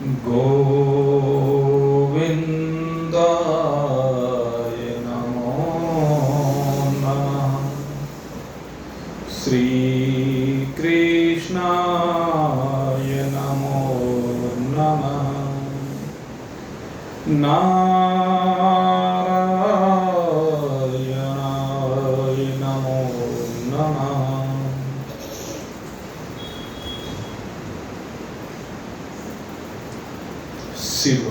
गोविन्दाय नमो नमः। श्रीकृष्णाय नमो नमः। नारायणाय नमो नमः। शिव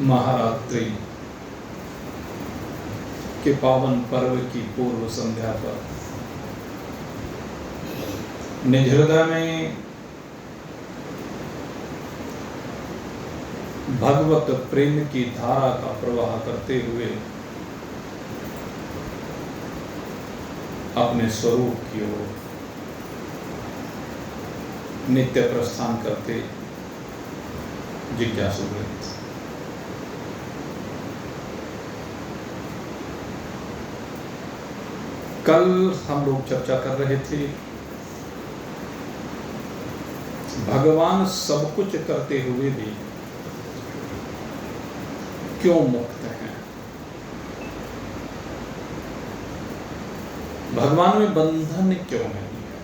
महारात्रि के पावन पर्व की पूर्व संध्या पर निज हृदय में भगवत प्रेम की धारा का प्रवाह करते हुए अपने स्वरूप की ओर नित्य प्रस्थान करते जिज्ञासु वृत्त। कल हम लोग चर्चा कर रहे थे भगवान सब कुछ करते हुए भी क्यों मुक्त हैं। भगवान में बंधन क्यों नहीं है।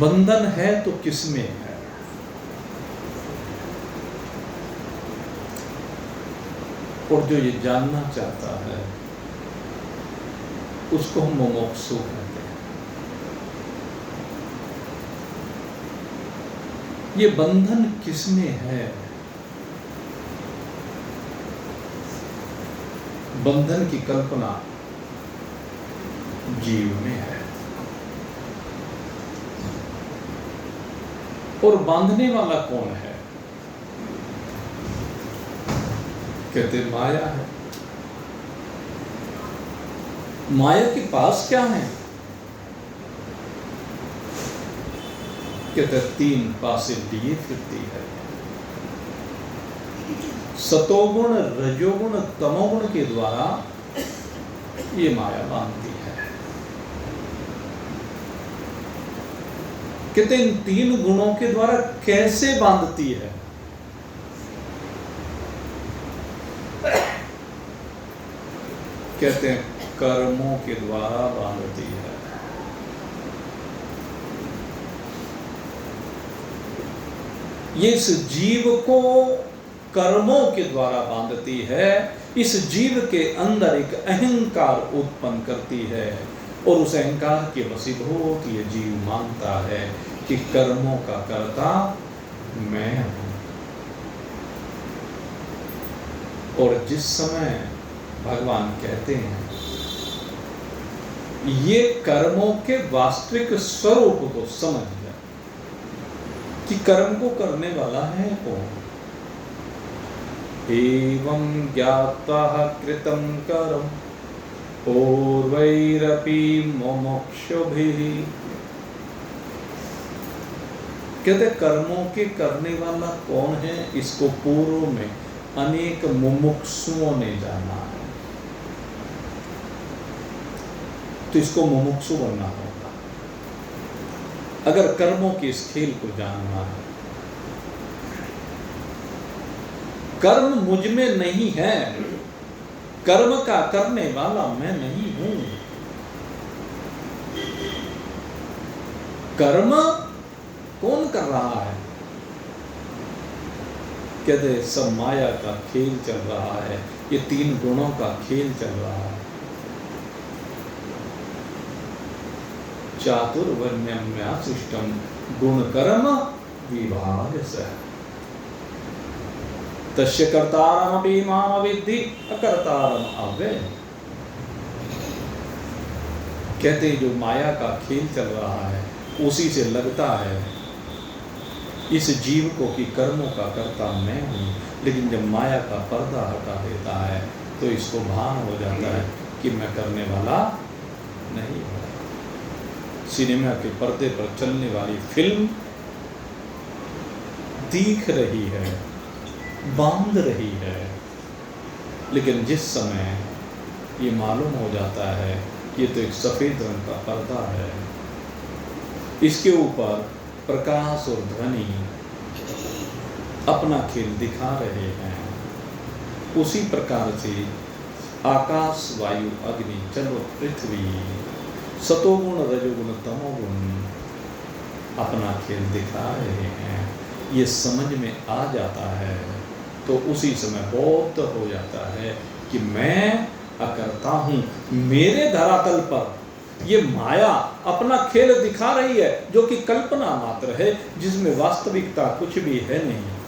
बंधन है तो किसमें है। और जो ये जानना चाहता है उसको हम मुमुक्षु कहते हैं। ये बंधन किसमें है। बंधन की कल्पना जीव में है और बांधने वाला कौन है। कहते माया है। माया के पास क्या है। कहते तीन पासे लिए फिरती है। सतोगुण रजोगुण तमोगुण के द्वारा ये माया बांधती है। कहते इन तीन गुणों के द्वारा कैसे बांधती है। कहते हैं कर्मों के द्वारा बांधती है। ये इस जीव को कर्मों के द्वारा बांधती है। इस जीव के अंदर एक अहंकार उत्पन्न करती है और उस अहंकार के वशीभूत ये जीव मानता है कि कर्मों का कर्ता मैं हूं। और जिस समय भगवान कहते हैं ये कर्मों के वास्तविक स्वरूप को समझ जाए कि कर्म को करने वाला है कौन। एवं ज्ञात्वा कृतं कर्म पूर्वैरपि मुमुक्षुभिः। कहते कर्मों के करने वाला कौन है। इसको पूर्व में अनेक मुमुक्षुओं ने जाना है। तो इसको मुमुक्षु बनना होगा अगर कर्मों के इस खेल को जानना है। कर्म मुझ में नहीं है। कर्म का करने वाला मैं नहीं हूं। कर्म कौन कर रहा है। कहते सब माया का खेल चल रहा है। ये तीन गुणों का खेल चल रहा है। चातुर्वर्ण्यम्या सृष्टम गुण कर्म विभागसः तस्य कर्तारमपि माम विद्धि अकर्तारम अव्ययम्। कहते जो माया का खेल चल रहा है उसी से लगता है इस जीव को कि कर्मों का कर्ता मैं हूं। लेकिन जब माया का पर्दा हटा देता है तो इसको भान हो जाता है कि मैं करने वाला नहीं हूं। सिनेमा के पर्दे पर चलने वाली फिल्म दिख रही है, बांध रही है, लेकिन जिस समय ये मालूम हो जाता है कि ये तो एक सफ़ेद रंग का पर्दा है, इसके ऊपर प्रकाश और ध्वनि अपना खेल दिखा रहे हैं। उसी प्रकार से आकाश, वायु, अग्नि, जल और पृथ्वी, सतोगुण, रजोगुण, तमोगुण अपना खेल दिखा रहे हैं। ये समझ में आ जाता है तो उसी समय बोध हो जाता है कि मैं अकर्ता हूँ। मेरे धरातल पर ये माया अपना खेल दिखा रही है, जो कि कल्पना मात्र है, जिसमें वास्तविकता कुछ भी है नहीं।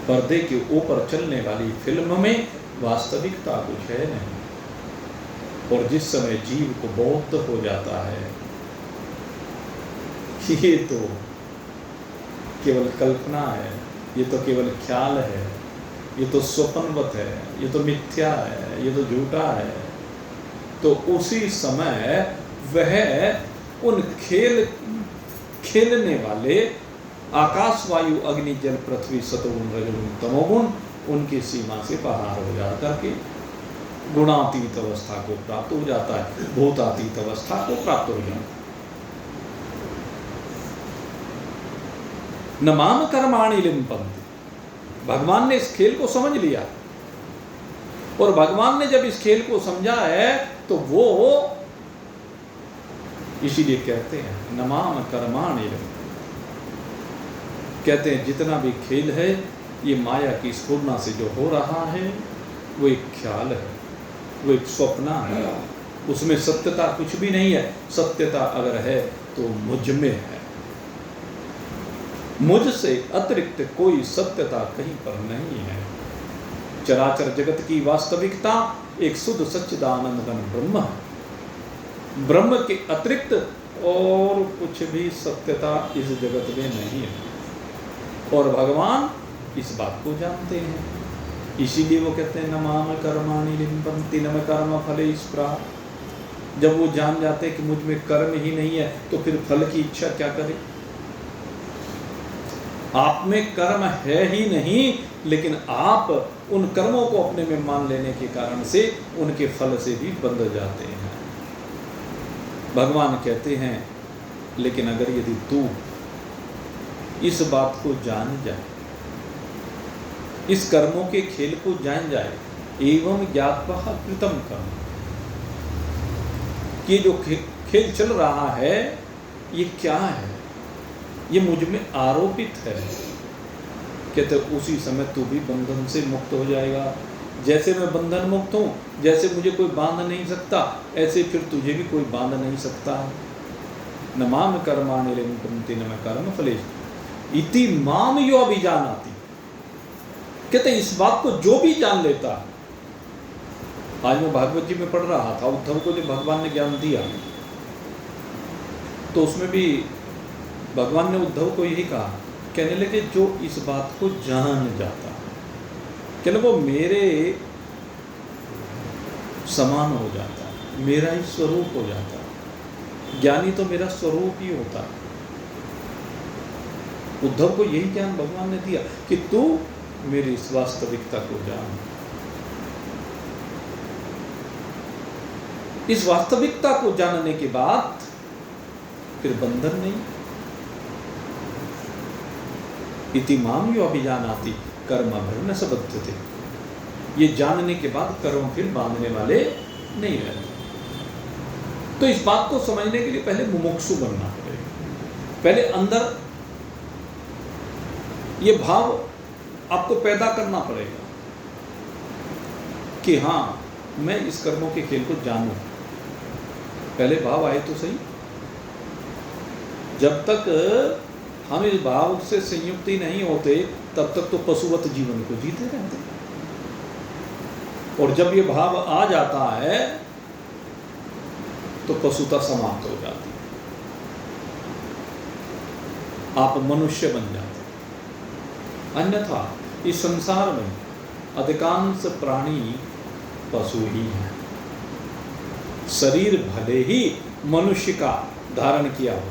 पर्दे के ऊपर चलने वाली फिल्म में वास्तविकता कुछ है नहीं। और जिस समय जीव को बोध हो जाता है कि ये तो केवल कल्पना है, ये तो केवल ख्याल है, ये तो स्वप्नवत है, ये तो मिथ्या है, ये तो झूठा है, तो उसी समय वह उन खेलने वाले आकाश, वायु, अग्नि, जल, पृथ्वी, सतोगुण, रजोगुण, तमोगुण उनकी सीमा से बाहर हो जा करके गुणातीत अवस्था को प्राप्त हो जाता है, भूतातीत अवस्था को प्राप्त हो जाता है। न माम कर्माणि लिम्पन्ति। भगवान ने इस खेल को समझ लिया, और भगवान ने जब इस खेल को समझा है तो वो इसीलिए कहते हैं न माम कर्माणि लिम्पन्ति। कहते हैं जितना भी खेल है ये माया की स्फुरना से जो हो रहा है वो एक ख्याल है, वो एक स्वप्न है, उसमें सत्यता कुछ भी नहीं है। सत्यता अगर है तो मुझ में है, मुझसे अतिरिक्त कोई सत्यता कहीं पर नहीं है। चराचर जगत की वास्तविकता एक शुद्ध सच्चिदानंद घन ब्रह्म है। ब्रह्म के अतिरिक्त और कुछ भी सत्यता इस जगत में नहीं है, और भगवान इस बात को जानते हैं। इसीलिए वो कहते हैं न माम कर्माणि लिम्पन्ति न मे कर्म फले स्पृहा। जब वो जान जाते हैं कि मुझ में कर्म ही नहीं है तो फिर फल की इच्छा क्या करें। आप में कर्म है ही नहीं, लेकिन आप उन कर्मों को अपने में मान लेने के कारण से उनके फल से भी बंध जाते हैं। भगवान कहते हैं लेकिन अगर यदि तू इस बात को जान जाए, इस कर्मों के खेल को जान जाए, एवं ज्ञात्वा कृतम कर्म, कि जो खेल चल रहा है ये क्या है, ये मुझ में आरोपित है, कहते उसी समय तू भी बंधन से मुक्त हो जाएगा। जैसे मैं बंधन मुक्त हूँ, जैसे मुझे कोई बांध नहीं सकता, ऐसे फिर तुझे भी कोई बांध नहीं सकता। न माम कर्माणि लिम्पन्ति न मे कर्म फलेषु इति माम यो अभिजानाति। कहते इस बात को जो भी जान लेता। आज मैं भागवत जी में पढ़ रहा था, उद्धव को जब भगवान ने ज्ञान दिया तो उसमें भी भगवान ने उद्धव को यही कहा, कहने लगे जो इस बात को जान जाता है, कहने वो मेरे समान हो जाता है, मेरा ही स्वरूप हो जाता है। ज्ञानी तो मेरा स्वरूप ही होता है। उद्धव को यही ज्ञान भगवान ने दिया कि तू मेरी इस वास्तविकता को जान। इस वास्तविकता को जानने के बाद फिर बंधन नहीं। इति माम यो अभिजानाति कर्म न सबद्धते। ये जानने के बाद कर्म फिर बांधने वाले नहीं रहते। तो इस बात को समझने के लिए पहले मुमुक्षु बनना पड़ेगा। पहले अंदर ये भाव आपको पैदा करना पड़ेगा कि हाँ मैं इस कर्मों के खेल को जानूं। पहले भाव आए तो सही। जब तक हम इस भाव से संयुक्त ही नहीं होते तब तक तो पशुवत जीवन को जीते रहते। और जब ये भाव आ जाता है तो पशुता समाप्त हो जाती है, आप मनुष्य बन जाते। अन्यथा इस संसार में अधिकांश प्राणी पशु ही हैं। शरीर भले ही मनुष्य का धारण किया हो,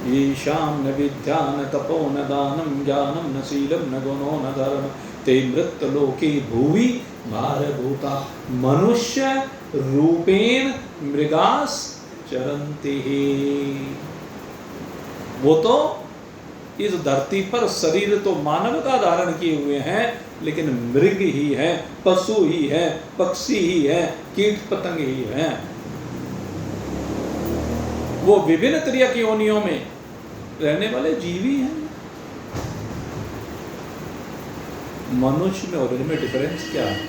ईशान न विद्या न तपो न दानम ज्ञानम न शीलम न गुणो न धर्म ते मृत लोके भुवि भारभूता मनुष्य रूपेण मृगास चरन्ति। वो तो इस धरती पर शरीर तो मानव का धारण किए हुए हैं, लेकिन मृग ही है, पशु ही है, पक्षी ही है, कीट पतंग ही है। वो विभिन्न तरह की योनियों में रहने वाले जीवी हैं। मनुष्य में और इनमें डिफरेंस क्या है?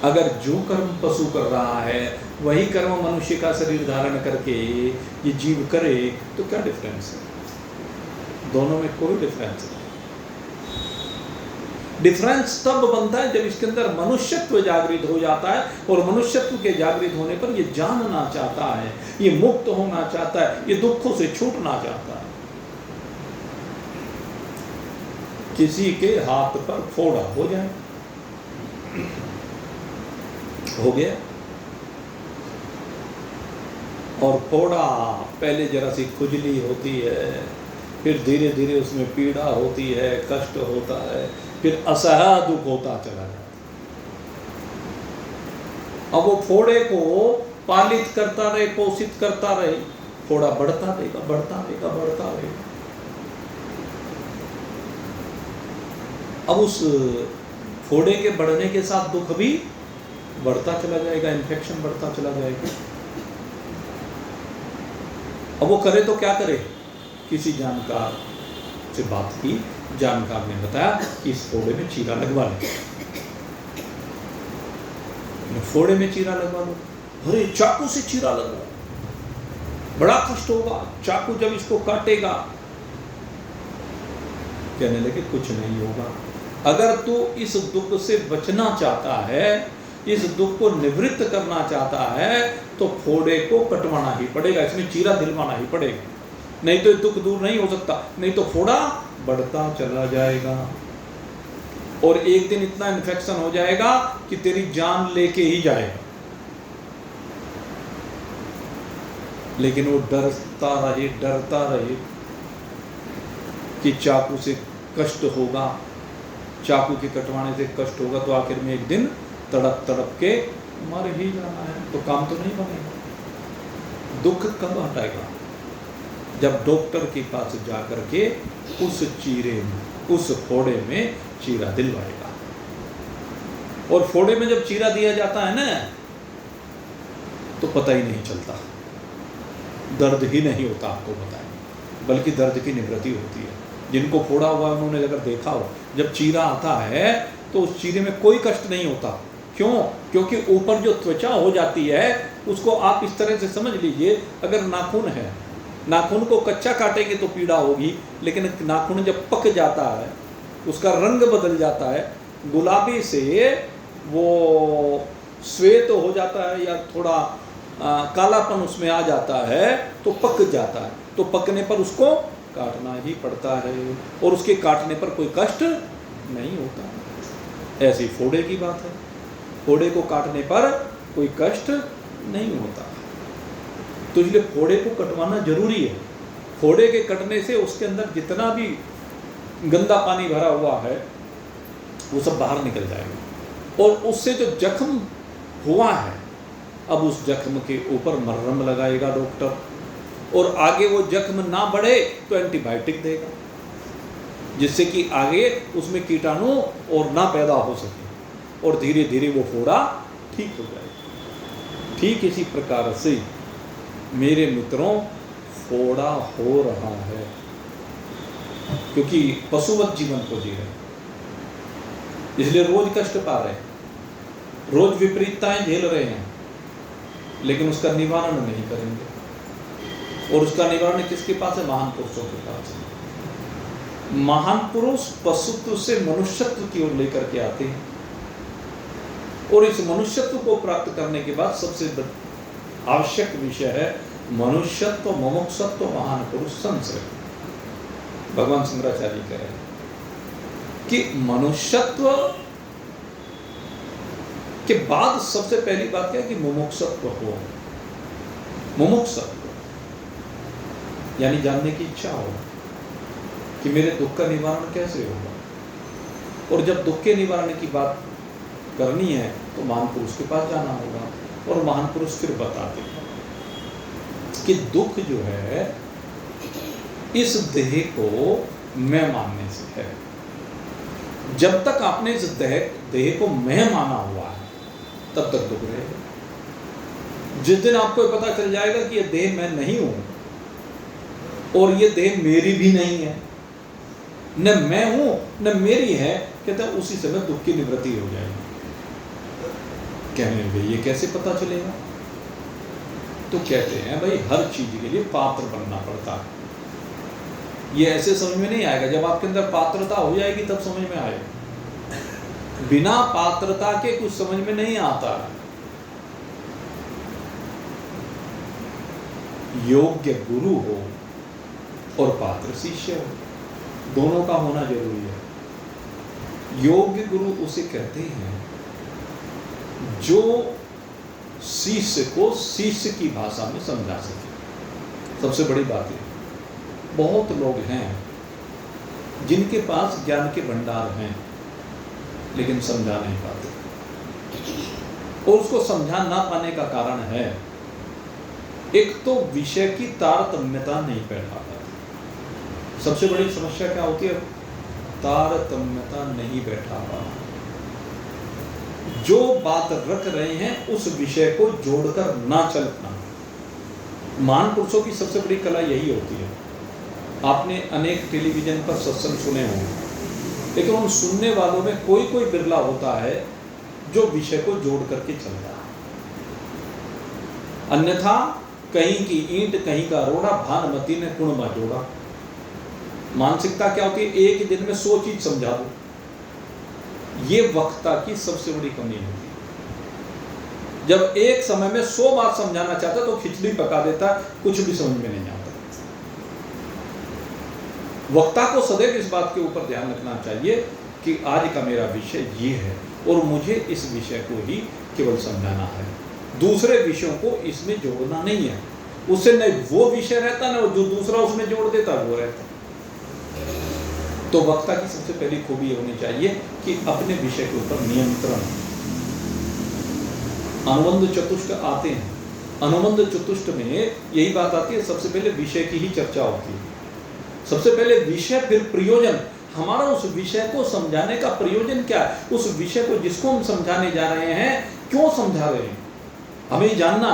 अगर जो कर्म पशु कर रहा है वही कर्म मनुष्य का शरीर धारण करके ये जीव करे तो क्या डिफरेंस है? दोनों में कोई डिफरेंस नहीं। डिफरेंस तब बनता है जब इसके अंदर मनुष्यत्व जागृत हो जाता है, और मनुष्यत्व के जागृत होने पर ये जानना चाहता है, ये मुक्त होना चाहता है, ये दुखों से छूटना चाहता है। किसी के हाथ पर फोड़ा हो जाए, हो गया, और फोड़ा पहले जरा सी खुजली होती है, फिर धीरे धीरे उसमें पीड़ा होती है, कष्ट होता है, फिर असह्य दुख होता चला जाता है। अब वो फोड़े को पालित करता रहे, पोषित करता रहे, फोड़ा बढ़ता रहेगा, बढ़ता रहेगा, बढ़ता रहेगा। अब उस फोड़े के बढ़ने के साथ दुख भी बढ़ता चला जाएगा, इन्फेक्शन बढ़ता चला जाएगा। अब वो करे तो क्या करे? किसी जानकार से बात की, जानकार ने बताया कि इस फोड़े में चीरा लगवा ले। फोड़े में चीरा लगवा लो। अरे चाकू से चीरा लगवा, बड़ा कष्ट होगा, चाकू जब इसको काटेगा। कहने लगे कुछ नहीं होगा। अगर तू इस दुख से बचना चाहता है, इस दुख को निवृत्त करना चाहता है, तो फोड़े को कटवाना ही पड़ेगा, इसमें चीरा दिलवाना ही पड़ेगा, नहीं तो दुख दूर नहीं हो सकता। नहीं तो फोड़ा बढ़ता चला जाएगा, और एक दिन इतना इन्फेक्शन हो जाएगा कि तेरी जान लेके ही जाएगा। लेकिन वो डरता रहे कि चाकू से कष्ट होगा, चाकू के कटवाने से कष्ट होगा, तो आखिर में एक दिन तड़प तड़प के मर ही जाना है, तो काम तो नहीं बनेगा। दुख कब हटाएगा? जब डॉक्टर के पास जाकर के उस चीरे में, उस फोड़े में चीरा दिलवाएगा। और फोड़े में जब चीरा दिया जाता है ना, तो पता ही नहीं चलता, दर्द ही नहीं होता, आपको बताएं, बल्कि दर्द की निवृत्ति होती है। जिनको फोड़ा हुआ उन्होंने अगर देखा हो, जब चीरा आता है तो उस चीरे में कोई कष्ट नहीं होता। क्यों? क्योंकि ऊपर जो त्वचा हो जाती है, उसको आप इस तरह से समझ लीजिए, अगर नाखून है, नाखून को कच्चा काटेंगे तो पीड़ा होगी, लेकिन नाखून जब पक जाता है, उसका रंग बदल जाता है, गुलाबी से वो श्वेत हो जाता है या थोड़ा कालापन उसमें आ जाता है, तो पक जाता है। तो पकने पर उसको काटना ही पड़ता है, और उसके काटने पर कोई कष्ट नहीं होता। ऐसी फोड़े की बात है, फोड़े को काटने पर कोई कष्ट नहीं होता। तो इसलिए फोड़े को कटवाना जरूरी है। फोड़े के कटने से उसके अंदर जितना भी गंदा पानी भरा हुआ है वो सब बाहर निकल जाएगा, और उससे जो जख्म हुआ है, अब उस जख्म के ऊपर मरहम लगाएगा डॉक्टर, और आगे वो जख्म ना बढ़े तो एंटीबायोटिक देगा, जिससे कि आगे उसमें कीटाणु और ना पैदा हो सके, और धीरे धीरे वो फोड़ा ठीक हो जाएगा। ठीक इसी प्रकार से मेरे मित्रों, फोड़ा हो रहा है क्योंकि पशुवत जीवन को जी रहे, इसलिए रोज कष्ट पा रहे हैं, रोज विपरीतताएं झेल रहे हैं, लेकिन उसका निवारण नहीं करेंगे। और उसका निवारण किसके पास है? महान पुरुषों के पास है। महान पुरुष पशुत्व से मनुष्यत्व की ओर लेकर के आते हैं, और इस मनुष्यत्व को प्राप्त करने के बाद सबसे आवश्यक विषय है मनुष्यत्व, मुमुक्षुत्व, महान पुरुष संश्रय। भगवान शंकराचार्य कह रहे हैं कि मनुष्यत्व के बाद सबसे पहली बात क्या है कि मुमुक्षुत्व हो। मुमुक्षुत्व यानी जानने की इच्छा हो कि मेरे दुख का निवारण कैसे होगा। और जब दुख के निवारण की बात करनी है तो महान पुरुष के पास जाना होगा, और महान पुरुष फिर बताते हैं कि दुख जो है इस देह को मैं मानने से है। जब तक आपने इस देह को मैं माना हुआ है तब तक दुख रहेगा। जिस दिन आपको पता चल जाएगा कि ये देह मैं नहीं हूं और ये देह मेरी भी नहीं है, न मैं हूं न मेरी है, कहते हैं उसी समय दुख की निवृत्ति हो जाएगी। कहने लगे ये कैसे पता चलेगा? तो कहते हैं भाई हर चीज के लिए पात्र बनना पड़ता है। ये ऐसे समझ में नहीं आएगा, जब आपके अंदर पात्रता हो जाएगी तब समझ में आएगा। बिना पात्रता के कुछ समझ में नहीं आता। योग्य गुरु हो और पात्र शिष्य हो, दोनों का होना जरूरी है। योग्य गुरु उसे कहते हैं जो शिष्य को शिष्य की भाषा में समझा सके। सबसे बड़ी बात है, बहुत लोग हैं जिनके पास ज्ञान के भंडार हैं लेकिन समझा नहीं पाते, और उसको समझा ना पाने का कारण है एक तो विषय की तारतम्यता नहीं बैठा पाती। सबसे बड़ी समस्या क्या होती है? तारतम्यता नहीं बैठा पाना। जो बात रख रहे हैं उस विषय को जोड़कर ना चलना। महान पुरुषों की सबसे बड़ी कला यही होती है। आपने अनेक टेलीविजन पर सत्संग सुने होंगे, लेकिन उन सुनने वालों में कोई कोई बिरला होता है जो विषय को जोड़ करके चलता है। अन्यथा कहीं की ईंट कहीं का रोड़ा, भानुमति ने कुणमा जोड़ा। मानसिकता क्या होती है? एक ही दिन में 100 चीज समझा दो। ये वक्ता की सबसे बड़ी कमी होती है। जब एक समय में 100 बात समझाना चाहता तो खिचड़ी पका देता, कुछ भी समझ में नहीं आता। वक्ता को सदैव इस बात के ऊपर ध्यान रखना चाहिए कि आज का मेरा विषय ये है और मुझे इस विषय को ही केवल समझाना है, दूसरे विषयों को इसमें जोड़ना नहीं है। उससे न वो विषय रहता न जो दूसरा उसमें जोड़ देता वो रहता। तो वक्ता की सबसे पहली खूबी ये होनी चाहिए कि अपने विषय के ऊपर नियंत्रण। अनुबंध चतुष्ट आते हैं, अनुबंध चतुष्ट में यही बात आती है, सबसे पहले विषय की ही चर्चा होती है। सबसे पहले विषय, फिर प्रयोजन। हमारा उस विषय को समझाने का प्रयोजन क्या है? उस विषय को जिसको हम समझाने जा रहे हैं क्यों समझा रहे हैं, हमें जानना।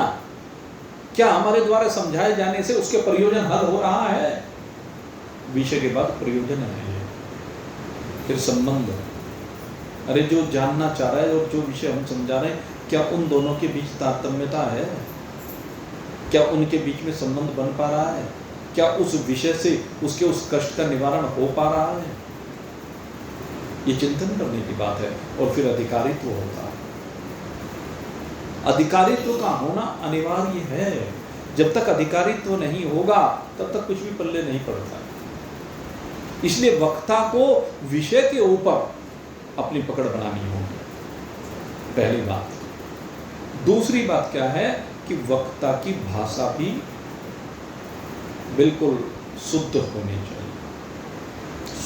क्या हमारे द्वारा समझाए जाने से उसके प्रयोजन हल हो रहा है? विषय के बाद प्रयोजन है, फिर संबंध। अरे जो जानना चाह रहा है और जो विषय हम समझा रहे हैं, क्या उन दोनों के बीच तारतम्यता है? क्या उनके बीच में संबंध बन पा रहा है? क्या उस विषय से उसके उस कष्ट का निवारण हो पा रहा है? ये चिंतन करने की बात है। और फिर अधिकारित्व होता है। अधिकारित्व का होना अनिवार्य है। जब तक अधिकारित्व नहीं होगा तब तक कुछ भी पल्ले नहीं पड़ता। इसलिए वक्ता को विषय के ऊपर अपनी पकड़ बनानी होगी, पहली बात। दूसरी बात क्या है कि वक्ता की भाषा भी बिल्कुल शुद्ध होनी चाहिए।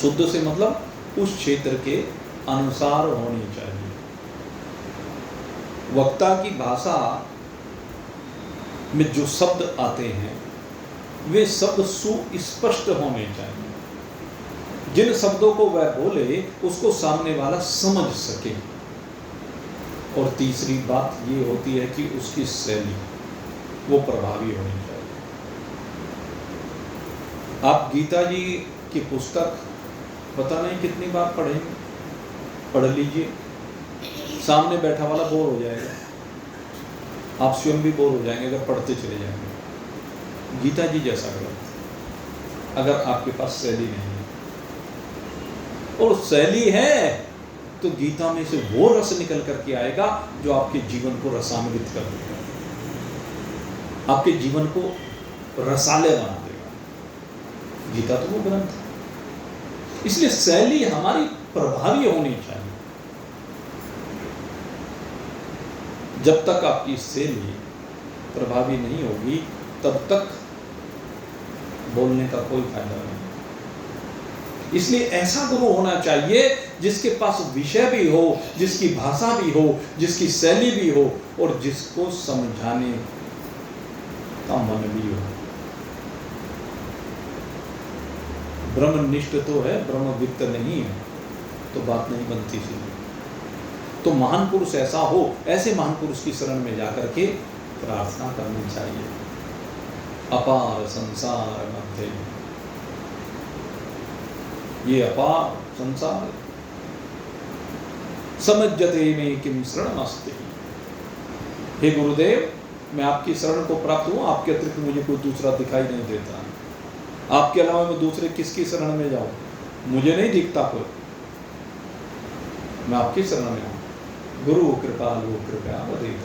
शुद्ध से मतलब उस क्षेत्र के अनुसार होनी चाहिए। वक्ता की भाषा में जो शब्द आते हैं वे शब्द सुस्पष्ट होने चाहिए। जिन शब्दों को वह बोले उसको सामने वाला समझ सके। और तीसरी बात ये होती है कि उसकी शैली वो प्रभावी होनी चाहिए। आप गीता जी की पुस्तक पता नहीं कितनी बार पढ़ेंगे, पढ़ लीजिए, सामने बैठा वाला बोर हो जाएगा, आप स्वयं भी बोर हो जाएंगे अगर पढ़ते चले जाएंगे। गीता जी जैसा ग्रंथ अगर आपके पास शैली नहीं है, और शैली है तो गीता में से वो रस निकल करके आएगा जो आपके जीवन को रसान्वित कर देगा, आपके जीवन को रसाले बना देगा। गीता तो वो ग्रंथ है। इसलिए शैली हमारी प्रभावी होनी चाहिए। जब तक आपकी शैली प्रभावी नहीं होगी तब तक बोलने का कोई फायदा नहीं। इसलिए ऐसा गुरु होना चाहिए जिसके पास विषय भी हो, जिसकी भाषा भी हो, जिसकी शैली भी हो और जिसको समझाने का मन भी हो। ब्रह्मनिष्ठ तो है, ब्रह्मवित्त नहीं है, तो बात नहीं बनती सी। तो महान पुरुष ऐसा हो, ऐसे महान पुरुष की शरण में जाकर के प्रार्थना करनी चाहिए। अपार संसार मध्य, ये अपार संसार समझते में किम शरणमस्ति। हे गुरुदेव, मैं आपकी शरण को प्राप्त हूं, आपके अतिरिक्त मुझे कोई दूसरा दिखाई नहीं देता। आपके अलावा मैं दूसरे किसकी शरण में जाऊं? मुझे नहीं दिखता कोई, मैं आपकी शरण में हूं। गुरु कृपालु कृपया वदेत।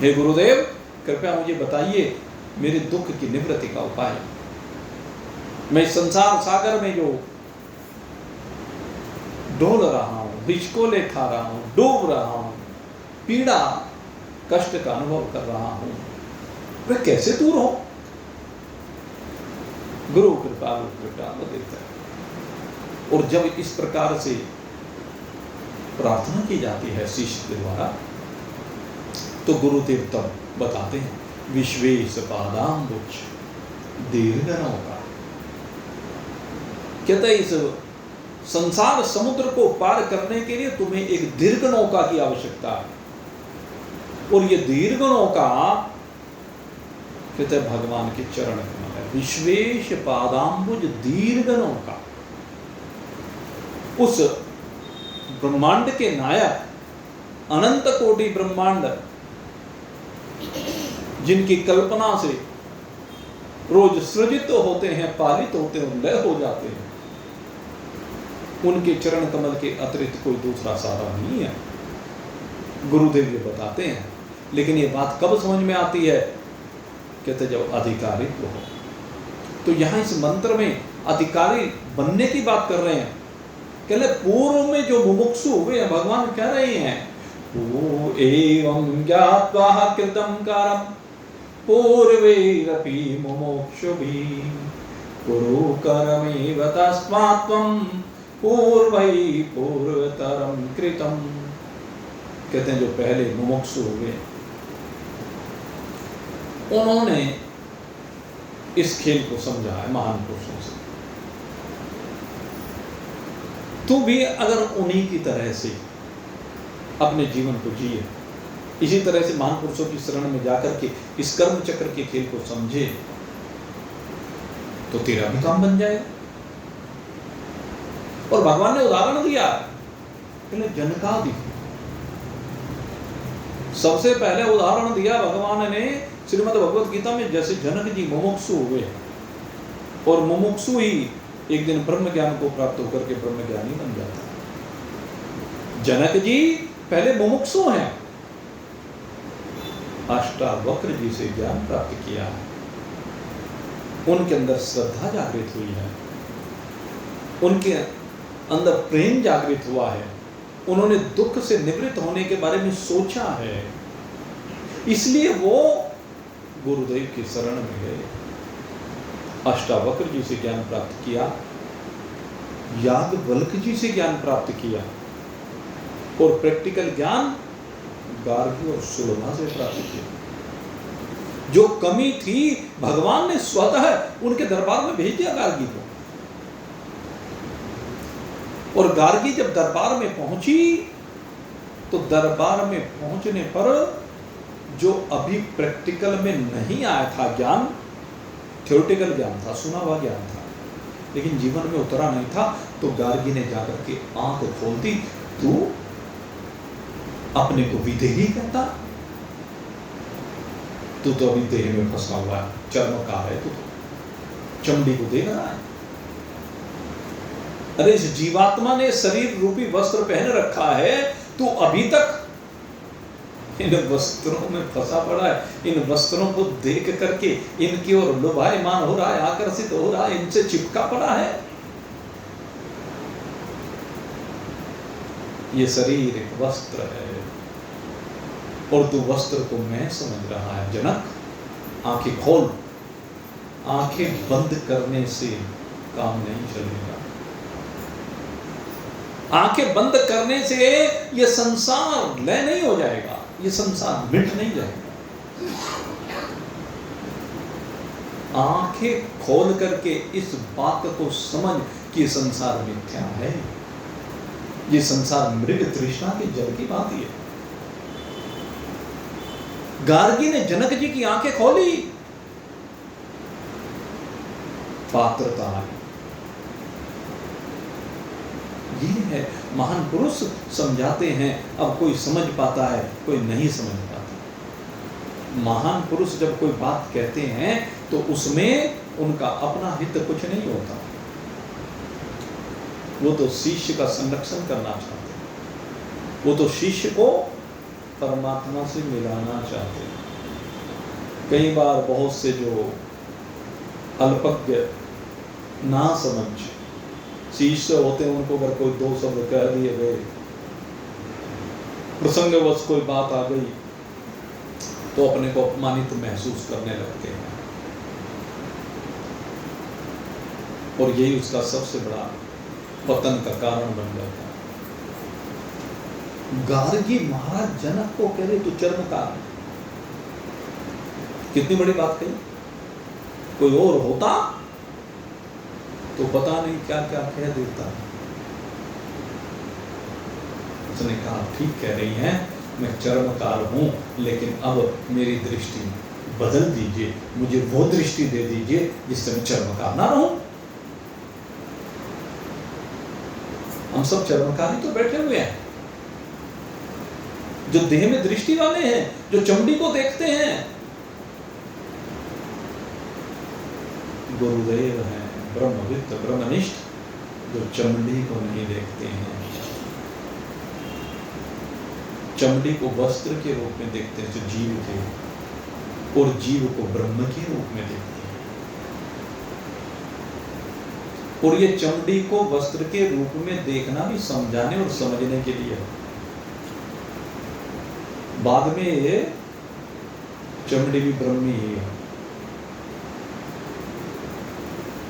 हे गुरुदेव, कृपया मुझे बताइए मेरे दुख की निवृत्ति का उपाय। मैं संसार सागर में जो डोल रहा हूं, हिचकोले खा रहा हूं, डूब रहा हूं, पीड़ा कष्ट का अनुभव कर रहा हूं, वह कैसे दूर हो? गुरु कृपालु कृपया वदेत। और जब इस प्रकार से प्रार्थना की जाती है शिष्य के द्वारा, तो गुरुदेव तब बताते हैं विश्वेश पादाम्बुज दीर्घ नौका। कहते हैं इस संसार समुद्र को पार करने के लिए तुम्हें एक दीर्घ नौका की आवश्यकता है। और ये दीर्घ नौका कहते हैं भगवान के चरण कमल है। विश्वेश पादाम्बुज दीर्घ नौका। उस ब्रह्मांड के नायक, अनंत कोटि ब्रह्मांड जिनकी कल्पना से रोज सृजित होते हैं, पालित होते हैं, लय हो जाते हैं, उनके चरण कमल के अतिरिक्त कोई दूसरा सहारा नहीं है। गुरुदेव ये बताते हैं। लेकिन ये बात कब समझ में आती है? कहते जब अधिकारित्व हो। तो यहां इस मंत्र में अधिकारी बनने की बात कर रहे हैं। कहले पूर्व में जो मुमुक्षु हुए हैं, भगवान कह रहे हैं ओ एवं ज्ञात्वा कृतं कारम पूर्वैरपि मुमुक्षुभिः कुरु करमेव तस्मात् त्वं पूर्वै पूर्वतरं कृतं। कहते हैं जो पहले मुमुक्षु हुए, उन्होंने इस खेल को समझा है महान पुरुषों से। तू भी अगर उन्हीं की तरह से अपने जीवन को जिए, इसी तरह से महान पुरुषों की शरण में जाकर के इस कर्म चक्र के खेल को समझे, तो तेरा भी काम बन जाएगा। और भगवान ने उदाहरण दिया, पहले जनकादि, सबसे पहले उदाहरण दिया भगवान ने श्रीमद् भगवत गीता में। जैसे जनक जी मुमुक्षु हुए और मुमुक्षु ही एक दिन ब्रह्म ज्ञान को प्राप्त होकर के ब्रह्म ज्ञानी बन जाता है। जनक जी पहले मुमुक्षु हैं, अष्टावक्र जी से ज्ञान प्राप्त किया है, उनके अंदर श्रद्धा जागृत हुई है, उनके अंदर प्रेम जागृत हुआ है, उन्होंने दुख से निवृत्त होने के बारे में सोचा है, इसलिए वो गुरुदेव की शरण में गए, अष्टावक्र जी से ज्ञान प्राप्त किया, याज्ञवल्क्य जी से ज्ञान प्राप्त किया, और प्रैक्टिकल ज्ञान गार्गी और सुलभा से प्राप्त किया। जो कमी थी भगवान ने स्वतः उनके दरबार में भेज दिया गार्गी को, और गार्गी जब दरबार में पहुंची तो दरबार में पहुंचने पर जो अभी प्रैक्टिकल में नहीं आया था ज्ञान, थ्योरेटिकल ज्ञान था, सुना हुआ ज्ञान था, लेकिन जीवन में उतरा नहीं था, तो गार्गी ने जाकर के आंख खोल दी। तू अपने को विदेही कहता, तू तो अभी देह में फंसा हुआ है, चर्मकार है, तू तो चमड़ी को देख रहा है। अरे इस जीवात्मा ने शरीर रूपी वस्त्र पहन रखा है, तू अभी तक इन वस्त्रों में फंसा पड़ा है। इन वस्त्रों को देख करके इनकी ओर लुभायमान हो रहा है, आकर्षित हो रहा है, इनसे चिपका पड़ा है। ये शरीर एक वस्त्र है और तू वस्त्र को मैं समझ रहा है। जनक, आंखें खोल। आंखें बंद करने से काम नहीं चलेगा। आंखें बंद करने से ये संसार लय नहीं हो जाएगा, ये संसार मिट नहीं जाएगा। आंखें खोल करके इस बात को समझ कि संसार मिथ्या है, ये संसार मृग तृष्णा के जल की बात है। गार्गी ने जनक जी की आंखें खोली, पात्रता आई। ये है महान पुरुष समझाते हैं। अब कोई समझ पाता है, कोई नहीं समझ पाता। महान पुरुष जब कोई बात कहते हैं तो उसमें उनका अपना हित कुछ नहीं होता, वो तो शिष्य का संरक्षण करना चाहते हैं, वो तो शिष्य को परमात्मा से मिलाना चाहते हैं। कई बार बहुत से जो अल्पज्ञ ना समझ शिष्य होते हैं, उनको अगर कोई दो शब्द कह दिए गए, प्रसंगवश कोई बात आ गई, तो अपने को अपमानित महसूस करने लगते हैं, और यही उसका सबसे बड़ा पतन का कारण बन जाता है। गार्गी महाराज जनक को कह रहे तू चर्मकार, कितनी बड़ी बात कही। कोई और होता तो पता नहीं क्या क्या कह देता। उसने कहा ठीक कह रही हैं, मैं चर्मकार हूं, लेकिन अब मेरी दृष्टि बदल दीजिए, मुझे वो दृष्टि दे दीजिए जिससे मैं चर्मकार ना रहूं। हम सब चर्मकारी तो बैठे हुए हैं, जो देह में दृष्टि वाले हैं, जो चमड़ी को देखते हैं। गुरुदेव हैं ब्रह्मविद ब्रह्मनिष्ठ, जो चमड़ी को नहीं देखते हैं, चमड़ी को वस्त्र के रूप में देखते हैं, जो जीव के, और जीव को ब्रह्म के रूप में देखते हैं। और ये चमड़ी को वस्त्र के रूप में देखना भी समझाने और समझने के लिए। बाद में ये चमड़ी भी ब्रह्म ही है।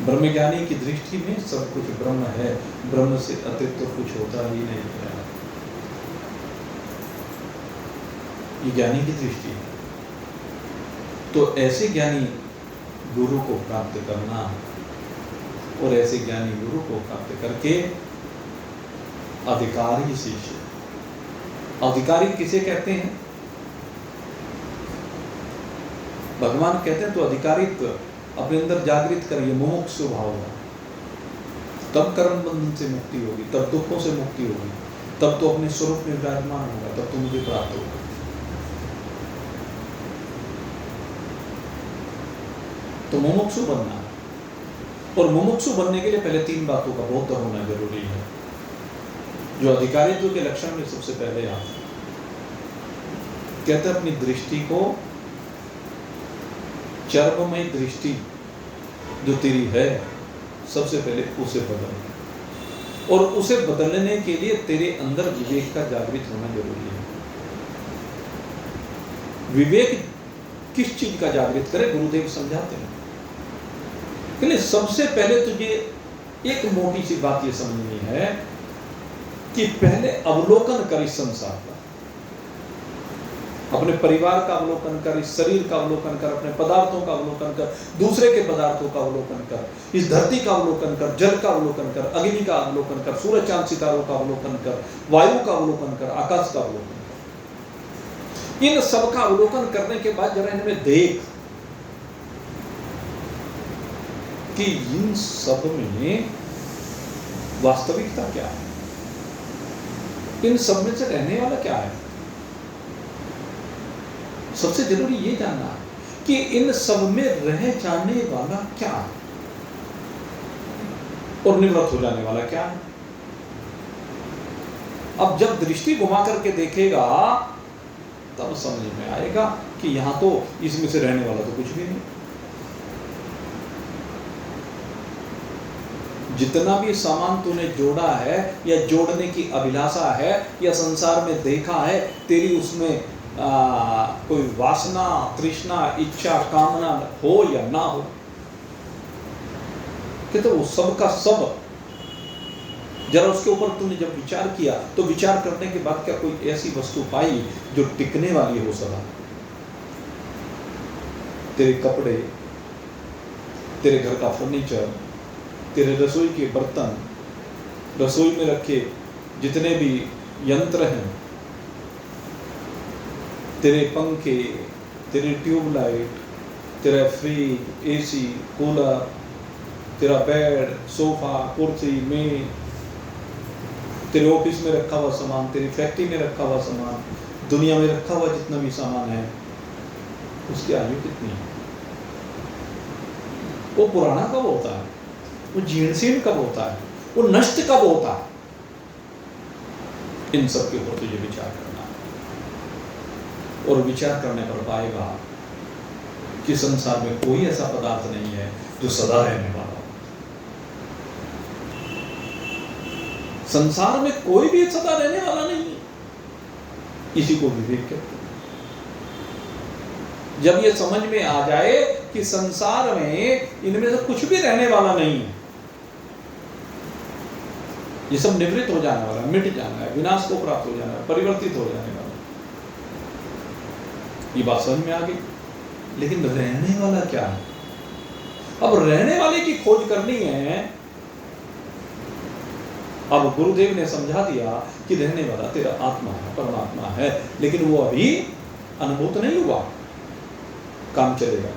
ब्रह्मज्ञानी की दृष्टि में सब कुछ ब्रह्म है, ब्रह्म से अतिरिक्त तो कुछ होता ही नहीं है। ये ज्ञानी की दृष्टि है। तो ऐसे ज्ञानी गुरु को प्राप्त करना, और ऐसे ज्ञानी गुरु को प्राप्त करके अधिकारी शिष्य। अधिकारी किसे कहते हैं? भगवान कहते हैं तो अधिकारित्व अपने अंदर जागृत करिए, मुमुक्षु भाव का, तब कर्म बंधन से मुक्ति होगी, तब दुखों से मुक्ति होगी, तब तो अपने स्वरूप में विराजमान होगा, तब तो मुझे प्राप्त होगा। तो मुमुक्षु बनना, और मुमुक्षु बनने के लिए पहले 3 बातों का बोध होना जरूरी है, जो अधिकारित्व के लक्षण में सबसे पहले आते हैं। कहते हैं अपनी दृष्टि को, चर्ममय दृष्टि जो तेरी है, सबसे पहले उसे बदल, और उसे बदलने के लिए तेरे अंदर विवेक का जागृत होना जरूरी है। विवेक किस चीज का जागृत करे? गुरुदेव समझाते हैं कि लिए सबसे पहले तुझे एक मोटी सी बात ये समझनी है कि पहले अवलोकन कर इस संसार का, अपने परिवार का अवलोकन कर, इस शरीर का अवलोकन कर, अपने पदार्थों का अवलोकन कर, दूसरे के पदार्थों का अवलोकन कर, इस धरती का अवलोकन कर, जल का अवलोकन कर, अग्नि का अवलोकन कर, सूरज चांद सितारों का अवलोकन कर, वायु का अवलोकन कर, आकाश का अवलोकन कर। इन सब का अवलोकन करने के बाद जरा इनमें देख कि इन सब में वास्तविकता क्या है, इन सब में से रहने वाला क्या है। सबसे जरूरी ये जानना है कि इन सब में रह जाने वाला क्या है और निवृत्त हो जाने वाला क्या है। अब जब दृष्टि घुमा करके देखेगा तब समझ में आएगा कि यहां तो इसमें से रहने वाला तो कुछ भी नहीं। जितना भी सामान तूने जोड़ा है या जोड़ने की अभिलाषा है या संसार में देखा है, तेरी उसमें कोई वासना, तृष्णा, इच्छा, कामना हो या ना हो, कहते वो सब का सब, जरा उसके ऊपर तूने जब विचार किया तो विचार करने के बाद क्या कोई ऐसी वस्तु पाई जो टिकने वाली हो सदा? तेरे कपड़े, तेरे घर का फर्नीचर, तेरे रसोई के बर्तन, रसोई में रखे जितने भी यंत्र हैं, तेरे पंखे, तेरी ट्यूबलाइट, तेरा फ्रिज, एसी, कूलर, तेरा बेड, सोफा, कुर्सी, मेज, तेरे ऑफिस में रखा हुआ सामान, तेरी फैक्ट्री में रखा हुआ सामान, दुनिया में रखा हुआ जितना भी सामान है, उसकी आयु कितनी है? वो पुराना कब होता है? वो जीर्णशीर्ण कब होता है? वो नष्ट कब होता है? इन सब के ऊपर तुझे विचार करना है, और विचार करने पर पाएगा कि संसार में कोई ऐसा पदार्थ नहीं है जो सदा रहने वाला हो। संसार में कोई भी सदा रहने वाला नहीं है। इसी को विवेक कहते हैं। जब ये समझ में आ जाए कि संसार में इनमें से कुछ भी रहने वाला नहीं है, ये सब निवृत्त हो जाने वाला, मिट जाना है, विनाश को प्राप्त हो जाना है, परिवर्तित हो जाने वाला, ये बात समझ में आ गई। लेकिन रहने वाला क्या है? अब रहने वाले की खोज करनी है। अब गुरुदेव ने समझा दिया कि रहने वाला तेरा आत्मा है, परमात्मा है, लेकिन वो अभी अनुभूत नहीं हुआ। काम चलेगा।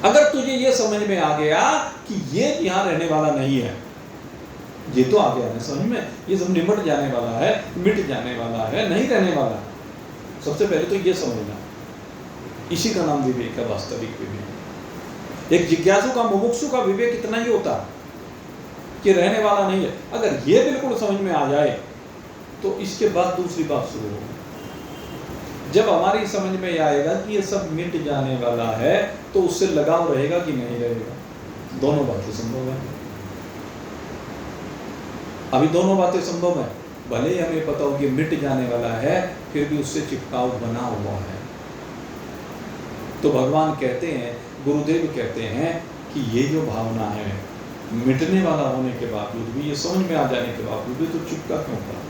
अगर तुझे ये समझ में आ गया कि ये यहां रहने वाला नहीं है, ये तो आ गया ना समझ में, ये सब निमट जाने वाला है, मिट जाने वाला है, नहीं रहने वाला। सबसे पहले तो ये समझना, इसी का नाम विवेक है, वास्तविक विवेक। एक जिज्ञासु का, मुमुक्षु का विवेक इतना ही होता है कि रहने वाला नहीं है। अगर ये बिल्कुल समझ में आ जाए तो इसके बाद दूसरी बात शुरू होगी। जब हमारी समझ में आएगा कि ये सब मिट जाने वाला है तो उससे लगाव रहेगा कि नहीं रहेगा? दोनों बातें संभव है। अभी दोनों बातें संभव है। भले ही हमें पता हो कि मिट जाने वाला है, फिर भी उससे चिपकाव बना हुआ है। तो भगवान कहते हैं, गुरुदेव कहते हैं कि ये जो भावना है, मिटने वाला होने के बावजूद भी, ये समझ में आ जाने के बावजूद भी, तो चिपका क्यों पड़ा?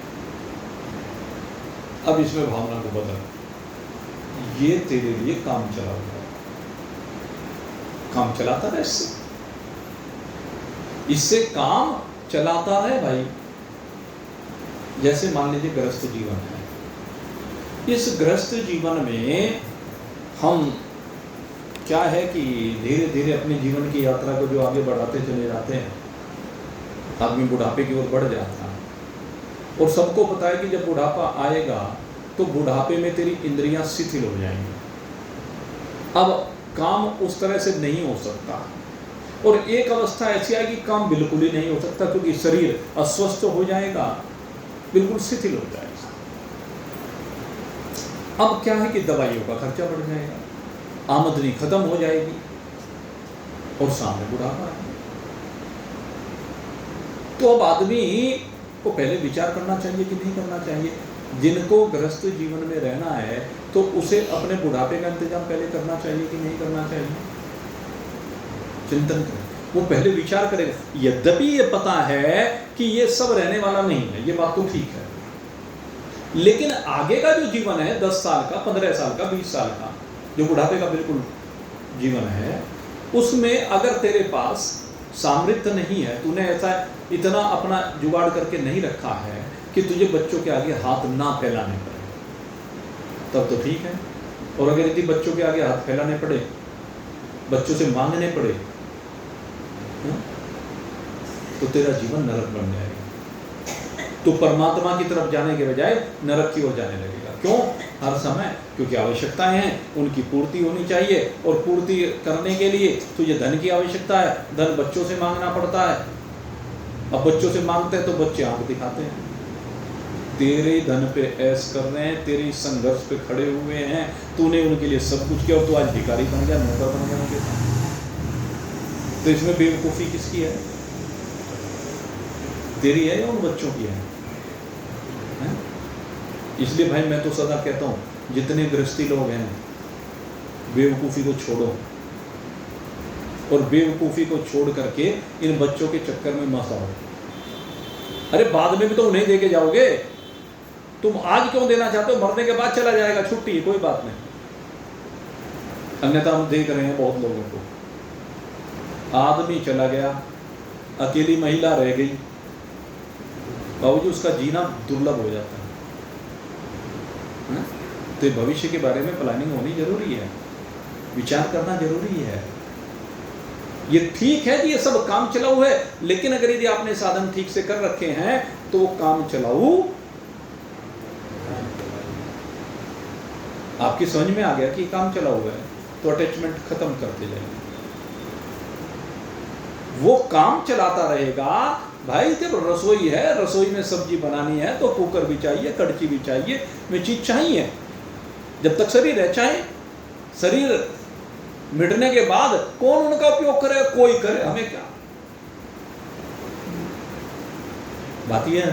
अब इसमें भावना को बदल, ये तेरे लिए काम चला हुआ है, काम चलाता है, इससे काम चलाता है भाई। जैसे मान लीजिए गृहस्थ जीवन है, इस गृहस्थ जीवन में हम क्या है कि धीरे धीरे अपने जीवन की यात्रा को जो आगे बढ़ाते चले जाते हैं, आदमी बुढ़ापे की ओर बढ़ जाता है। और सबको पता है कि जब बुढ़ापा आएगा तो बुढ़ापे में तेरी इंद्रियां शिथिल हो जाएंगी। अब काम उस तरह से नहीं हो सकता, और एक अवस्था ऐसी आएगी काम बिल्कुल ही नहीं हो सकता, क्योंकि शरीर अस्वस्थ हो जाएगा, बिल्कुल शिथिल हो जाएगा। अब क्या है कि दवाइयों का खर्चा बढ़ जाएगा, आमदनी खत्म हो जाएगी, और सामने बुढ़ापा है। तो अब आदमी को पहले विचार करना चाहिए कि नहीं करना चाहिए। जिनको गृहस्थ जीवन में रहना है तो उसे अपने बुढ़ापे का इंतजाम पहले करना चाहिए कि नहीं करना चाहिए? चिंतन करें, वो पहले विचार करेगा। यद्यपि ये पता है कि ये सब रहने वाला नहीं है, ये बात तो ठीक है, लेकिन आगे का जो जीवन है 10 साल का, 15 साल का, 20 साल का, जो बुढ़ापे का बिल्कुल जीवन है, उसमें अगर तेरे पास सामर्थ्य नहीं है, तूने ऐसा इतना अपना जुगाड़ करके नहीं रखा है कि तुझे बच्चों के आगे हाथ ना फैलाने पड़े, तब तो ठीक है। और अगर यदि बच्चों के आगे हाथ फैलाने पड़े, बच्चों से मांगने पड़े, तो तेरा जीवन नरक बन जाएगा। तो परमात्मा की तरफ जाने के बजाय नरक की ओर जाने लगेगा। क्यों? हर समय, क्योंकि आवश्यकताएं हैं, उनकी पूर्ति होनी चाहिए, और पूर्ति करने के लिए तुझे धन की आवश्यकता है, धन बच्चों से मांगना पड़ता है। अब बच्चों से मांगते हैं तो बच्चे आंख दिखाते हैं, तेरे धन पे ऐश कर रहे हैं, तेरे संघर्ष पे खड़े हुए हैं, तूने उनके लिए सब कुछ किया और तू आज भिखारी बन गया, नौकर बन गया उनके साथ। तो इसमें बेवकूफ़ी किसकी है? तेरी है या उन बच्चों की है? इसलिए भाई मैं तो सदा कहता हूँ, जितने गृहस्थी लोग हैं, बेवकूफ़ी को छोड़ो, और बेवकूफ़ी को छोड़ करके इन बच्चों के चक्कर में मत आओ। अरे बाद में भी तो उन्हें दे के जाओगे, तुम आज क्यों देना चाहते हो? मरने के बाद चला जाएगा, छुट्टी है, कोई बात नहीं। अन्यथा हम देख रहे हैं बहुत लोगों को, आदमी चला गया, अकेली महिला रह गई, बावजूद उसका जीना दुर्लभ हो जाता है। तो भविष्य के बारे में प्लानिंग होनी जरूरी है, विचार करना जरूरी है। ये ठीक है कि ये सब काम चलाऊ है, लेकिन अगर यदि आपने साधन ठीक से कर रखे हैं तो वो काम चलाऊ आपकी समझ में आ गया कि काम चलाऊ है, तो अटैचमेंट खत्म करते जाएंगे। वो काम चलाता रहेगा। भाई जब रसोई है, रसोई में सब्जी बनानी है तो कुकर भी चाहिए, कड़छी भी चाहिए, वे चीज चाहिए। जब तक शरीर है, चाहे शरीर मिटने के बाद कौन उनका उपयोग करे, कोई करे, हमें क्या बात ये है।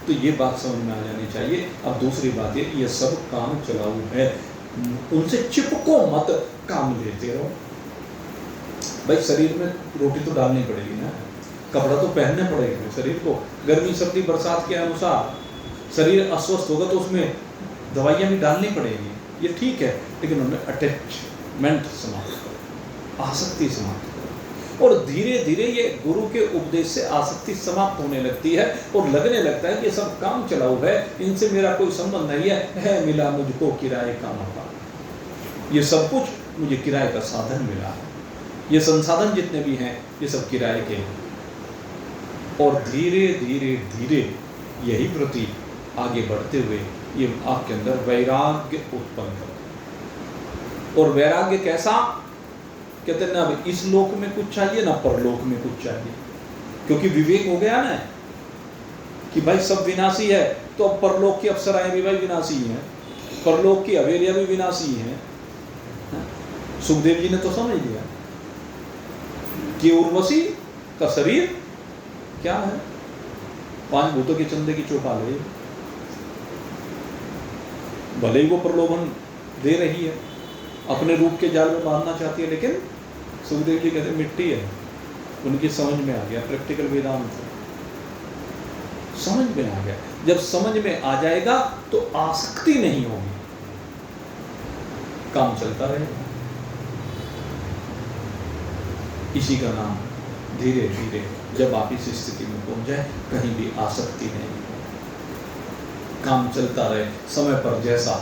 तो ये बात समझ में आ जानी चाहिए। अब दूसरी बात है, ये सब काम चलाऊ है, उनसे चिपको मत, काम लेते रहो। भाई शरीर में रोटी तो डालनी पड़ेगी ना, कपड़ा तो पहनने पड़ेगा शरीर को, गर्मी सर्दी बरसात के अनुसार। शरीर अस्वस्थ होगा तो उसमें दवाइयाँ भी डालनी पड़ेगी, ये ठीक है, लेकिन उनमें अटैचमेंट समाप्त करो, आसक्ति समाप्त करो। और धीरे धीरे ये गुरु के उपदेश से आसक्ति समाप्त होने लगती है और लगने लगता है कि ये सब काम चलाऊ है, इनसे मेरा कोई संबंध नहीं है मिला मुझको किराए का मकान, ये सब कुछ मुझे किराए का साधन मिला है, ये संसाधन जितने भी हैं ये सब किराए के हैं। और धीरे धीरे धीरे यही प्रति आगे बढ़ते हुए ये आपके अंदर वैराग्य उत्पन्न करो। और वैराग्य कैसा? कहते हैं ना, इस लोक में कुछ चाहिए ना परलोक में कुछ चाहिए, क्योंकि विवेक हो गया ना कि भाई सब विनाशी है, तो अब परलोक की अप्सराएं भी भाई विनाशी हैं, परलोक की हवेलियां भी विनाशी हैं। सुखदेव जी ने तो समझ लिया कि उर्वशी का शरीर क्या है, 5 भूतों के चंदे की चौपाल है, भले ही वो प्रलोभन दे रही है, अपने रूप के जाल में बांधना चाहती है, लेकिन सुखदेव जी कहते मिट्टी है। उनकी समझ में आ गया, प्रैक्टिकल वेदांत समझ में आ गया। जब समझ में आ जाएगा तो आसक्ति नहीं होगी, काम चलता रहेगा। इसी का नाम धीरे धीरे जब आप इस स्थिति में पहुंच जाए, कहीं भी आसक्ति नहीं, काम चलता रहे, समय पर जैसा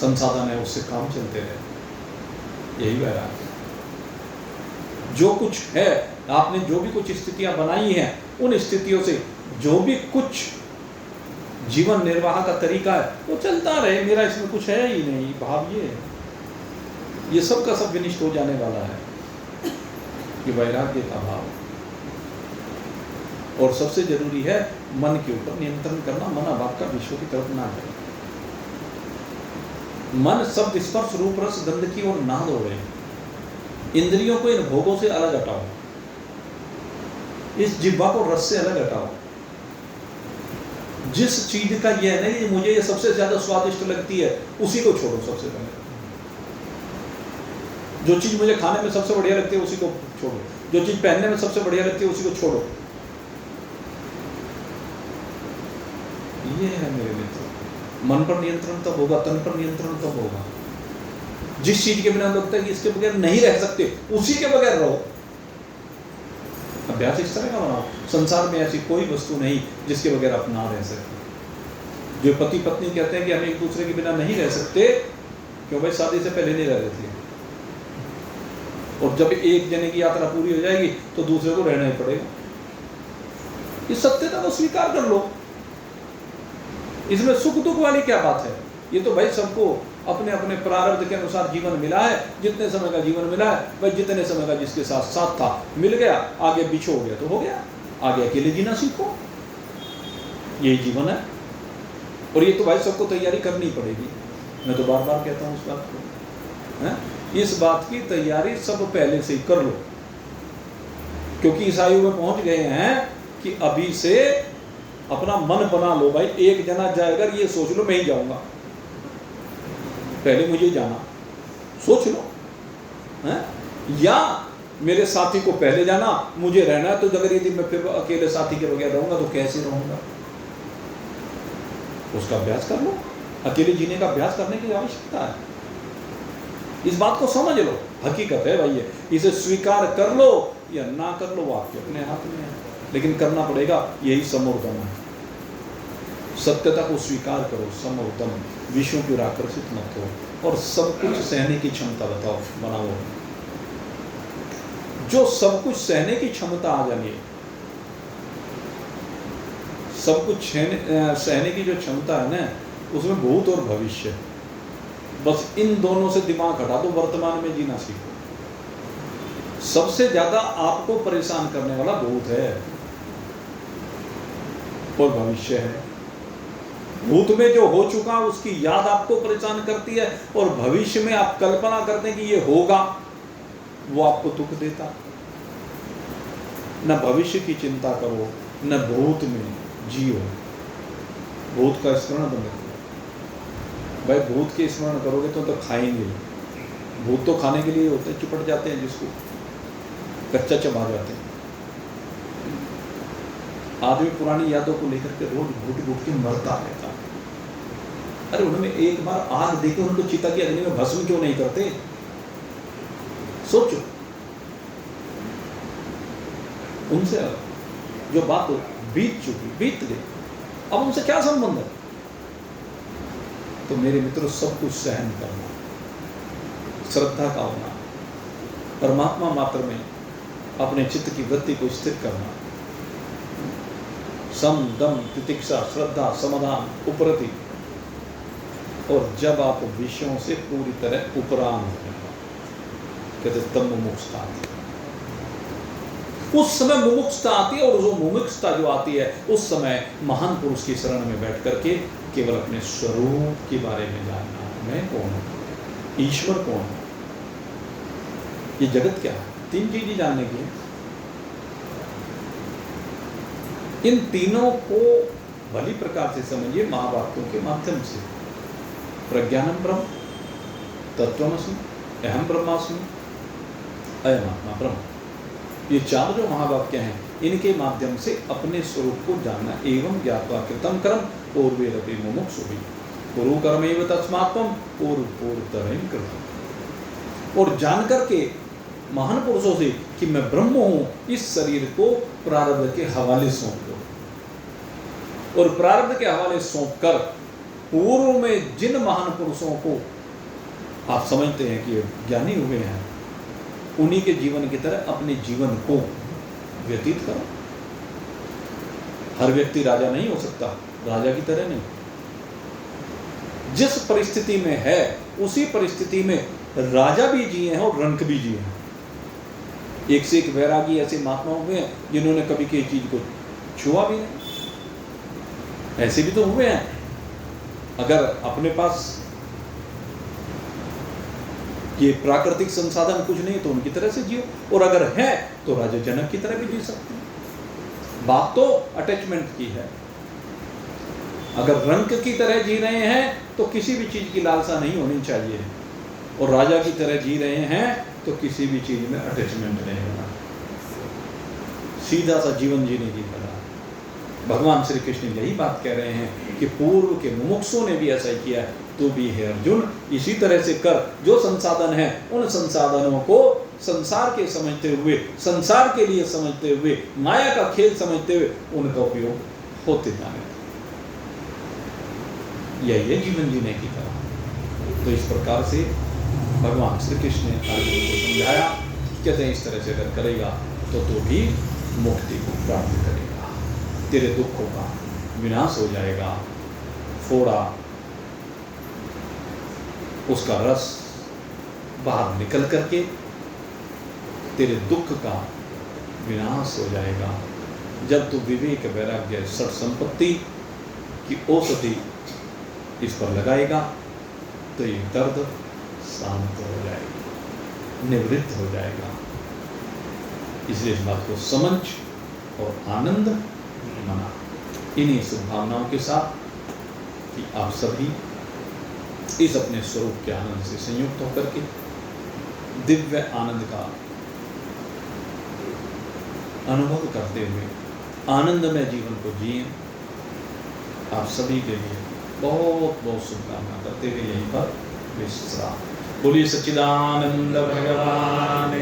संसाधन है उससे काम चलते रहे, यही वैराग्य। जो कुछ है, आपने जो भी कुछ स्थितियां बनाई हैं, उन स्थितियों से जो भी कुछ जीवन निर्वाह का तरीका है वो चलता रहे, मेरा इसमें कुछ है ही नहीं। भाव ये सब का सब विनिष्ट हो जाने वाला है, ये वैराग्य का भाव। और सबसे जरूरी है मन के ऊपर नियंत्रण करना, मन अभाव का विश्व की तरफ ना जाए। मन शब्द स्पर्श रूप रस गंध की ओर ना दौड़े। इंद्रियों को इन भोगों से अलग हटाओ, इस जिह्वा को रस से अलग हटाओ। जिस चीज का यह नहीं मुझे ये सबसे ज्यादा स्वादिष्ट लगती है, उसी को छोड़ो सबसे पहले। जो चीज मुझे खाने में सबसे बढ़िया लगती है उसी को छोड़ो, जो चीज पहनने में सबसे बढ़िया लगती है उसी को छोड़ो। ये है मेरे मित्र, मन पर नियंत्रण तब होगा, तन पर नियंत्रण तब होगा। जिस चीज के बिना लगता है कि इसके बगैर नहीं रह सकते, उसी के बगैर रहो। अभ्यास इस तरह का बनाओ, संसार में ऐसी कोई वस्तु नहीं जिसके बगैर आप ना रह सकते। जो पति पत्नी कहते हैं कि हम एक दूसरे के बिना नहीं रह सकते, क्यों भाई शादी से पहले नहीं रह रहे थे, और जब एक जने की यात्रा पूरी हो जाएगी तो दूसरे को रहना ही पड़ेगा। इस सत्यता को स्वीकार कर लो, इसमें सुख दुख वाली क्या बात है। ये तो भाई सबको अपने अपने प्रारब्ध के अनुसार जीवन मिला है, जितने समय का जीवन मिला है भाई, जितने समय का जिसके साथ साथ था मिल गया, आगे बिछो हो गया तो हो गया, आगे अकेले जीना सीखो, यही जीवन है। और ये तो भाई सबको तैयारी करनी पड़ेगी, मैं तो बार बार कहता हूँ इस बात को, है? इस बात की तैयारी सब पहले से ही कर लो, क्योंकि इस आयु में पहुंच गए हैं कि अभी से अपना मन बना लो। भाई एक जना जाएगा, ये सोच लो मैं ही जाऊंगा, पहले मुझे जाना, सोच लो। है? या मेरे साथी को पहले जाना, मुझे रहना है, तो अगर यदि मैं फिर अकेले साथी के बगैर रहूंगा तो कैसे रहूंगा? उसका अभ्यास कर लो, अकेले जीने का अभ्यास करने की आवश्यकता है। इस बात को समझ लो, हकीकत है भाई, इसे स्वीकार कर लो या ना कर लो, वो आपके अपने हाथ में है, लेकिन करना पड़ेगा। यही समोर्दम है। सत्यता को स्वीकार करो, समोर्दम, विषयों की ओर आकर्षित मत हो, और सब कुछ सहने की क्षमता बनाओ। जो सब कुछ सहने की क्षमता आ जाए, सब कुछ सहने की जो क्षमता है ना, उसमें भूत और भविष्य, बस इन दोनों से दिमाग हटा दो, वर्तमान में जीना सीखो। सबसे ज्यादा आपको परेशान करने वाला भूत है और भविष्य है। भूत में जो हो चुका उसकी याद आपको परेशान करती है, और भविष्य में आप कल्पना करते हैं कि ये होगा, वो आपको दुख देता। न भविष्य की चिंता करो, न भूत में जियो। भूत का स्मरण बंद करो भाई। भूत के स्मरण करोगे तो खाएंगे। भूत तो खाने के लिए होते हैं, चिपट जाते हैं, जिसको कच्चा चबा जाते हैं। आदमी पुरानी यादों को लेकर के रोज घुट घुट के मरता रहता है। अरे उन्होंने एक बार आग देखी, उनको चिता की अग्नि में भस्म क्यों नहीं करते? सोचो, उनसे जो बात बीत चुकी, बीत गई, अब उनसे क्या संबंध है? तो मेरे मित्रों, सब कुछ सहन करना, श्रद्धा का होना, परमात्मा मात्र में अपने चित्त की वृत्ति को स्थिर करना, सम दम तितिक्षा श्रद्धा समाधान उपरति, और जब आप विषयों से पूरी तरह उपराम हो जाएगा, कहते तब मुमुक्षुता आती है। उस समय मुमुक्षुता आती है, और जो मुमुक्षुता जो आती है, उस समय महान पुरुष की शरण में बैठ करके केवल अपने स्वरूप के बारे में जानना, मैं कौन हूं, ईश्वर कौन है, ये जगत क्या है। तीन चीजें जानने की है। इन तीनों को भली प्रकार से समझिए महावाक्यों के माध्यम से। प्रज्ञानम ब्रह्म, तत्त्वमसि, अहम ब्रह्मास्मि, अयम आत्मा ब्रह्म, ये चार जो महावाक्य हैं, इनके माध्यम से अपने स्वरूप को जानना। एवं ज्ञात्वा कृतं कर्म पूर्वेरपि मुमुक्षुभिः कुरु कर्मैव तस्मात्त्वं पूर्वोत्तरं कृतम्। और जान करके महान पुरुषों से कि मैं ब्रह्म हूँ, इस शरीर को प्रारब्ध के हवाले सौंप दो। और प्रारब्ध के हवाले सौंप कर पूर्व में जिन महान पुरुषों को आप समझते हैं कि ये ज्ञानी हुए हैं, उन्हीं के जीवन की तरह अपने जीवन को व्यतीत करो। हर व्यक्ति राजा नहीं हो सकता, राजा की तरह नहीं। जिस परिस्थिति में है उसी परिस्थिति में राजा भी जिए हैं और रंक भी जिए हैं। एक से एक वैरागी ऐसे महात्मा हुए हैं जिन्होंने कभी किसी चीज को छुआ भी नहीं। ऐसे भी तो हुए हैं। अगर अपने पास ये प्राकृतिक संसाधन कुछ नहीं तो उनकी तरह से जियो, और अगर है तो राजा जनक की तरह भी जी सकते हैं। बात तो अटैचमेंट की है। अगर रंक की तरह जी रहे हैं तो किसी भी चीज की लालसा नहीं होनी चाहिए, और राजा की तरह जी रहे हैं तो किसी भी चीज में अटैचमेंट नहीं होना, सीधा सा जीवन जीने की तरह। भगवान श्री कृष्ण यही बात कह रहे हैं कि पूर्व के मुमुक्षुओं ने भी ऐसा ही किया है। तो भी है अर्जुन, इसी तरह से कर। जो संसाधन है उन संसाधनों को संसार के समझते हुए, संसार के लिए समझते हुए, माया का खेल समझते हुए उनका उपयोग होते जाने। यही है जीवन जीने की तरह। तो इस प्रकार से भगवान श्री कृष्ण ने अर्जुन को समझाया। कहते हैं इस तरह से अगर करेगा तो भी मुक्ति को प्राप्त करेगा, तेरे दुखों का विनाश हो जाएगा, फोड़ा उसका रस बाहर निकल करके तेरे दुख का विनाश हो जाएगा। जब तू विवेक वैराग्य सठ संपत्ति की औषधि इस पर लगाएगा तो ये दर्द शांत हो जाएगा, निवृत्त हो जाएगा। इसलिए इस बात को समझ और आनंद मना। इन्हीं शुभकामनाओं के साथ कि आप सभी इस अपने स्वरूप के आनंद से संयुक्त होकर के दिव्य आनंद का अनुभव करते हुए आनंदमय जीवन को जिए। आप सभी के लिए बहुत बहुत शुभकामना करते हुए यहीं पर विश्राम। बोलिए सच्चिदानंद भगवान